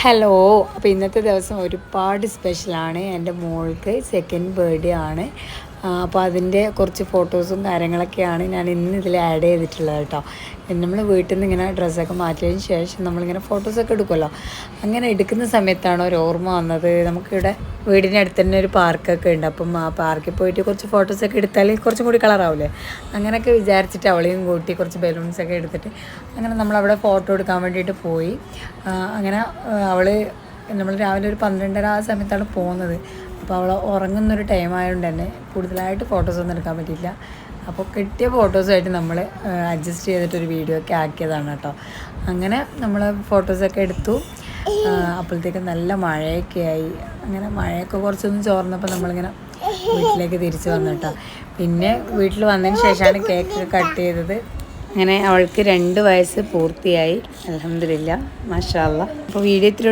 Hello. അപ്പോൾ ഇന്നത്തെ ദിവസം ഒരുപാട് സ്പെഷ്യലാണ്. എൻ്റെ മോൾക്ക് സെക്കൻഡ് ബർത്ത്ഡേ ആണ്. അപ്പോൾ അതിൻ്റെ കുറച്ച് ഫോട്ടോസും കാര്യങ്ങളൊക്കെയാണ് ഞാൻ ഇന്ന് ഇതിൽ ആഡ് ചെയ്തിട്ടുള്ളത് കേട്ടോ. നമ്മൾ വീട്ടിൽ നിന്ന് ഇങ്ങനെ ഡ്രസ്സൊക്കെ മാറ്റിയതിന് ശേഷം നമ്മളിങ്ങനെ ഫോട്ടോസൊക്കെ എടുക്കുമല്ലോ. അങ്ങനെ എടുക്കുന്ന സമയത്താണ് ഒരു ഓർമ്മ വന്നത്. നമുക്കിവിടെ വീടിൻ്റെ അടുത്ത് തന്നെ ഒരു പാർക്കൊക്കെ ഉണ്ട്. അപ്പം ആ പാർക്കിൽ പോയിട്ട് കുറച്ച് ഫോട്ടോസൊക്കെ എടുത്താൽ കുറച്ചും കൂടി കളറാവില്ലേ. അങ്ങനെയൊക്കെ വിചാരിച്ചിട്ട് അവളെയും കൂട്ടി കുറച്ച് ബലൂൺസൊക്കെ എടുത്തിട്ട് അങ്ങനെ നമ്മളവിടെ ഫോട്ടോ എടുക്കാൻ വേണ്ടിയിട്ട് പോയി. അങ്ങനെ നമ്മൾ രാവിലെ ഒരു 12:30 ആ സമയത്താണ് പോകുന്നത്. അപ്പോൾ അവൾ ഉറങ്ങുന്നൊരു ടൈം ആയതുകൊണ്ട് തന്നെ കൂടുതലായിട്ട് ഫോട്ടോസൊന്നും എടുക്കാൻ പറ്റിയില്ല. അപ്പോൾ കിട്ടിയ ഫോട്ടോസുമായിട്ട് നമ്മൾ അഡ്ജസ്റ്റ് ചെയ്തിട്ടൊരു വീഡിയോ ഒക്കെ ആക്കിയതാണ് കേട്ടോ. അങ്ങനെ നമ്മൾ ഫോട്ടോസൊക്കെ എടുത്തു. അപ്പോഴത്തേക്കും നല്ല മഴയൊക്കെ ആയി. അങ്ങനെ മഴയൊക്കെ കുറച്ചൊന്നും ചോർന്നപ്പോൾ നമ്മളിങ്ങനെ വീട്ടിലേക്ക് തിരിച്ചു വന്നു കേട്ടോ. പിന്നെ വീട്ടിൽ വന്നതിന് ശേഷമാണ് കേക്ക് കട്ട് ചെയ്തത്. അങ്ങനെ അവൾക്ക് 2 വയസ്സ് പൂർത്തിയായി. അൽഹംദുലില്ലാ, മാഷാ അല്ലാഹ്. അപ്പോൾ വീഡിയോ